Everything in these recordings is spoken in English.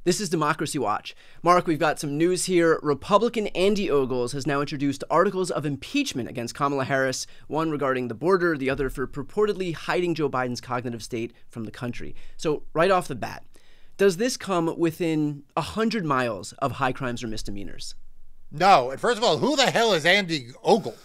This is Democracy Watch. Mark, we've got some news here. Republican Andy Ogles has now introduced articles of impeachment against Kamala Harris, one regarding the border, the other for purportedly hiding Joe Biden's cognitive state from the country. So right off the bat, does this come within 100 miles of high crimes or misdemeanors? No. And first of all, who the hell is Andy Ogles?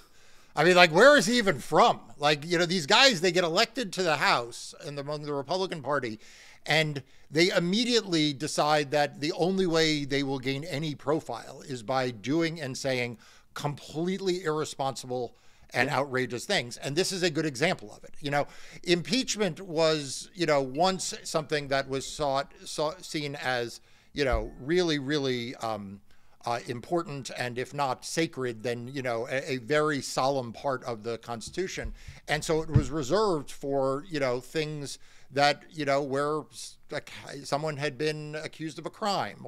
I mean, like, where is he even from? Like, you know, these guys, they get elected to the House among the Republican Party, and they immediately decide that the only way they will gain any profile is by doing and saying completely irresponsible and outrageous things. And this is a good example of it. You know, impeachment was, you know, once something that was seen as, you know, really, really important, and if not sacred, then, you know, a very solemn part of the Constitution. And so it was reserved for, you know, things that, you know, where someone had been accused of a crime,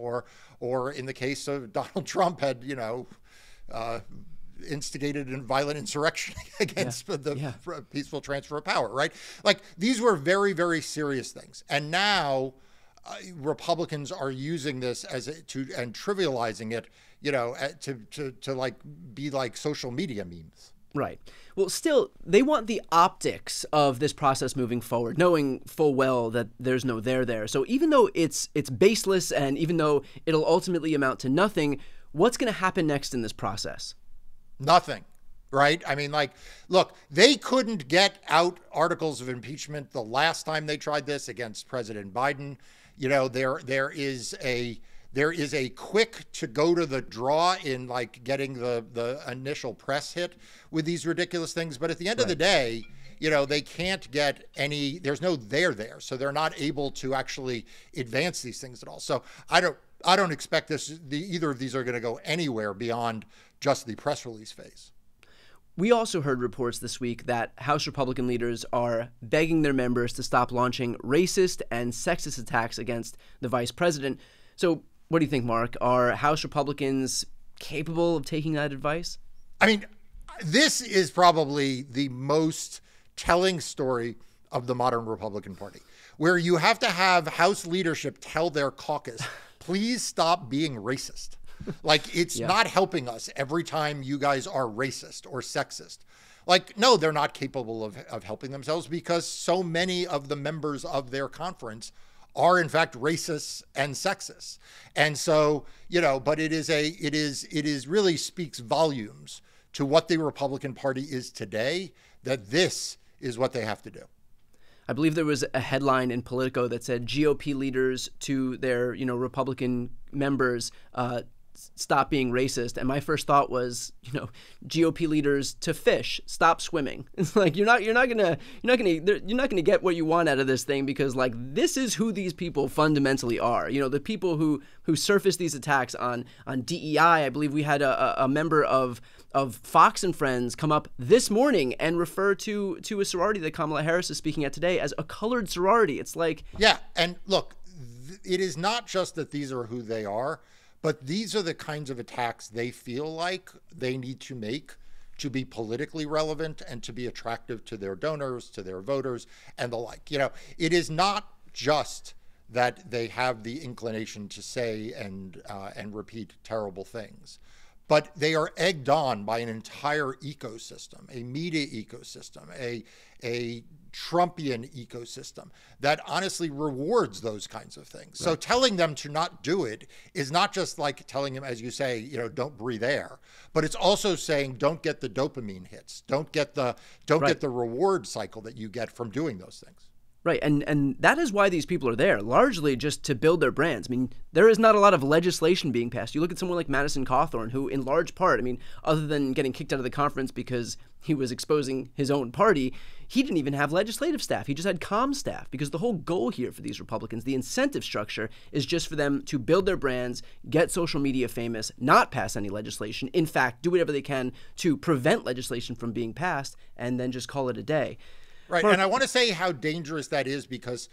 or in the case of Donald Trump had, you know, instigated a violent insurrection against the peaceful transfer of power, right? Like, these were very, very serious things. And now Republicans are using this and trivializing it, you know, to like be like social media memes. Right. Well, still, they want the optics of this process moving forward, knowing full well that there's no there. So even though it's baseless, and even though it'll ultimately amount to nothing, what's going to happen next in this process? Nothing. Right? I mean, like, look, they couldn't get out articles of impeachment the last time they tried this against President Biden. You know, there is a quick to go to the draw in like getting the initial press hit with these ridiculous things. But at the end of the day, you know, they can't get any, there's no there. So they're not able to actually advance these things at all. So I don't expect either of these are going to go anywhere beyond just the press release phase. We also heard reports this week that House Republican leaders are begging their members to stop launching racist and sexist attacks against the vice president. So what do you think, Mark? Are House Republicans capable of taking that advice? I mean, this is probably the most telling story of the modern Republican Party, where you have to have House leadership tell their caucus, please stop being racist. Like, it's not helping us every time you guys are racist or sexist. Like, no, they're not capable of helping themselves, because so many of the members of their conference are in fact racist and sexist. And so, you know, but it is really speaks volumes to what the Republican Party is today, that this is what they have to do. I believe there was a headline in Politico that said GOP leaders to their, you know, Republican members, stop being racist. And my first thought was, you know, GOP leaders to fish, stop swimming. It's like, you're not gonna get what you want out of this thing, because like, this is who these people fundamentally are. You know, the people who surface these attacks on DEI. I believe we had a member of Fox and Friends come up this morning and refer to a sorority that Kamala Harris is speaking at today as a colored sorority. It's like, yeah, and look, it is not just that these are who they are, but these are the kinds of attacks they feel like they need to make to be politically relevant and to be attractive to their donors, to their voters, and the like. You know, it is not just that they have the inclination to say and repeat terrible things, but they are egged on by an entire ecosystem, a media ecosystem, a Trumpian ecosystem that honestly rewards those kinds of things. Right. So telling them to not do it is not just like telling them, as you say, you know, don't breathe air, but it's also saying don't get the dopamine hits, don't get the reward cycle that you get from doing those things. Right, and that is why these people are there, largely just to build their brands. I mean, there is not a lot of legislation being passed. You look at someone like Madison Cawthorn, who in large part, I mean, other than getting kicked out of the conference because he was exposing his own party, he didn't even have legislative staff. He just had comm staff, because the whole goal here for these Republicans, the incentive structure, is just for them to build their brands, get social media famous, not pass any legislation. In fact, do whatever they can to prevent legislation from being passed, and then just call it a day. Right. And I want to say how dangerous that is, because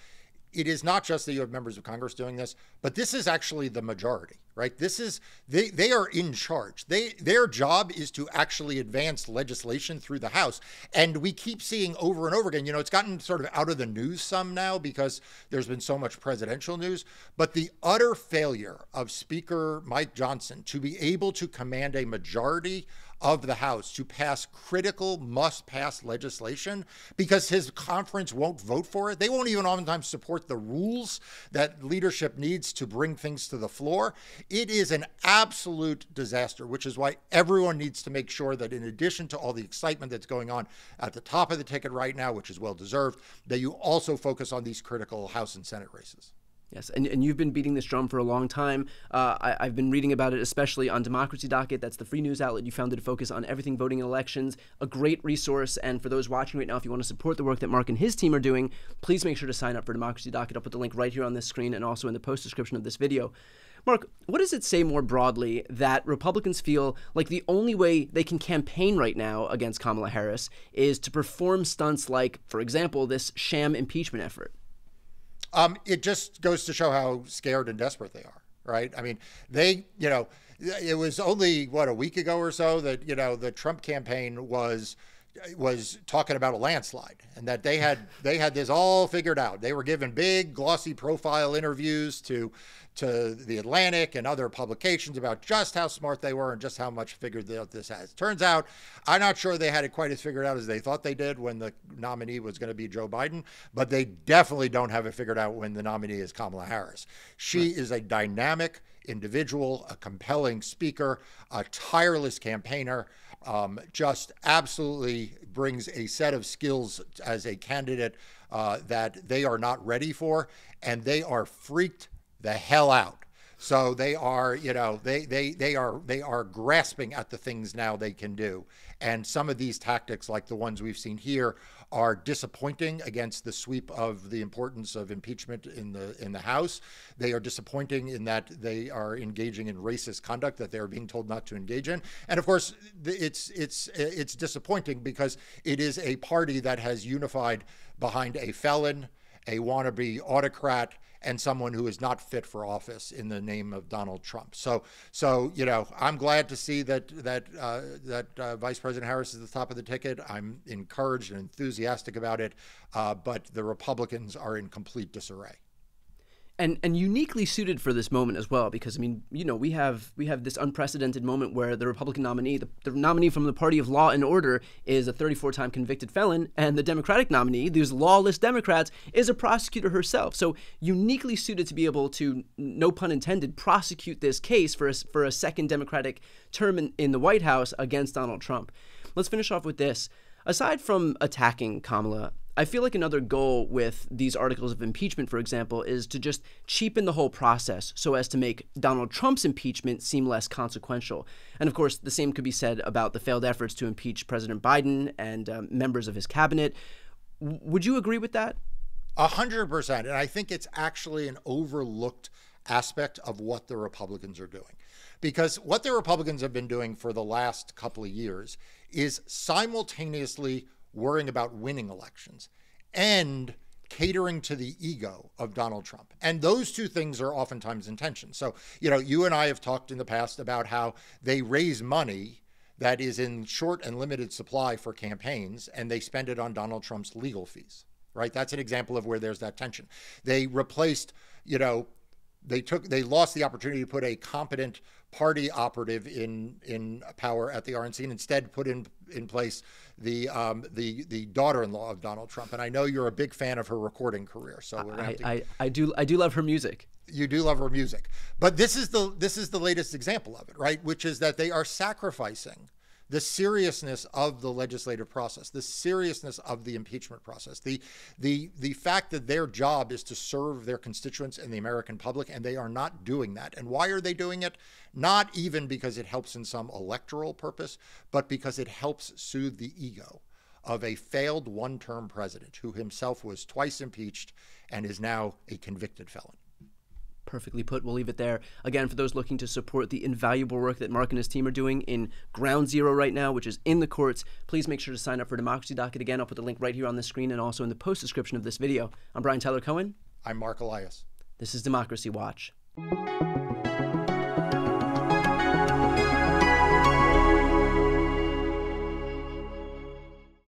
it is not just that you have members of Congress doing this, but this is actually the majority, right? This is, they are in charge. Their job is to actually advance legislation through the House. And we keep seeing over and over again, it's gotten sort of out of the news some now because there's been so much presidential news, but the utter failure of Speaker Mike Johnson to be able to command a majority of the House to pass critical must-pass legislation because his conference won't vote for it. They won't even oftentimes support the rules that leadership needs to bring things to the floor. It is an absolute disaster, which is why everyone needs to make sure that in addition to all the excitement that's going on at the top of the ticket right now, which is well-deserved, that you also focus on these critical House and Senate races. Yes, and you've been beating this drum for a long time. I've been reading about it, especially on Democracy Docket. That's the free news outlet you founded to focus on everything voting and elections. A great resource. And for those watching right now, if you want to support the work that Marc and his team are doing, please make sure to sign up for Democracy Docket. I'll put the link right here on this screen and also in the post description of this video. Marc, what does it say more broadly that Republicans feel like the only way they can campaign right now against Kamala Harris is to perform stunts like, for example, this sham impeachment effort? It just goes to show how scared and desperate they are, right? I mean, it was only, a week ago or so that, the Trump campaign was talking about a landslide and that they had this all figured out. They were given big, glossy profile interviews to the Atlantic and other publications about just how smart they were and just how much figured out this has. Turns out, I'm not sure they had it quite as figured out as they thought they did when the nominee was going to be Joe Biden, but they definitely don't have it figured out when the nominee is Kamala Harris. She is a dynamic individual, a compelling speaker, a tireless campaigner, just absolutely brings a set of skills as a candidate that they are not ready for, and they are freaked the hell out. So they are, they are grasping at the things now they can do. And some of these tactics, like the ones we've seen here, are disappointing against the sweep of the importance of impeachment in the House. They are disappointing in that they are engaging in racist conduct that they are being told not to engage in. And of course, it's disappointing because it is a party that has unified behind a felon, a wannabe autocrat, and someone who is not fit for office in the name of Donald Trump. So I'm glad to see that Vice President Harris is at the top of the ticket. I'm encouraged and enthusiastic about it, but the Republicans are in complete disarray. And uniquely suited for this moment as well, because we have this unprecedented moment where the Republican nominee, the nominee from the party of law and order, is a 34-time convicted felon, and the Democratic nominee, these lawless Democrats, is a prosecutor herself. So uniquely suited to be able to, no pun intended, prosecute this case for a second Democratic term in the White House against Donald Trump. Let's finish off with this. Aside from attacking Kamala, I feel like another goal with these articles of impeachment, for example, is to just cheapen the whole process so as to make Donald Trump's impeachment seem less consequential. And of course, the same could be said about the failed efforts to impeach President Biden and members of his cabinet. Would you agree with that? 100%. And I think it's actually an overlooked aspect of what the Republicans are doing. Because what the Republicans have been doing for the last couple of years is simultaneously worrying about winning elections and catering to the ego of Donald Trump. And those two things are oftentimes in tension. So, you and I have talked in the past about how they raise money that is in short and limited supply for campaigns, and they spend it on Donald Trump's legal fees, right? That's an example of where there's that tension. They replaced, they lost the opportunity to put a competent party operative in power at the RNC and instead put in place the daughter-in-law of Donald Trump. And I know you're a big fan of her recording career, so we're gonna have to... I do love her music. You do love her music, but this is the latest example of it, right? Which is that they are sacrificing the seriousness of the legislative process, the seriousness of the impeachment process, the fact that their job is to serve their constituents and the American public, and they are not doing that. And why are they doing it? Not even because it helps in some electoral purpose, but because it helps soothe the ego of a failed one-term president who himself was twice impeached and is now a convicted felon. Perfectly put. We'll leave it there. Again, for those looking to support the invaluable work that Marc and his team are doing in Ground Zero right now, which is in the courts, please make sure to sign up for Democracy Docket. Again, I'll put the link right here on the screen and also in the post description of this video. I'm Brian Tyler Cohen. I'm Marc Elias. This is Democracy Watch.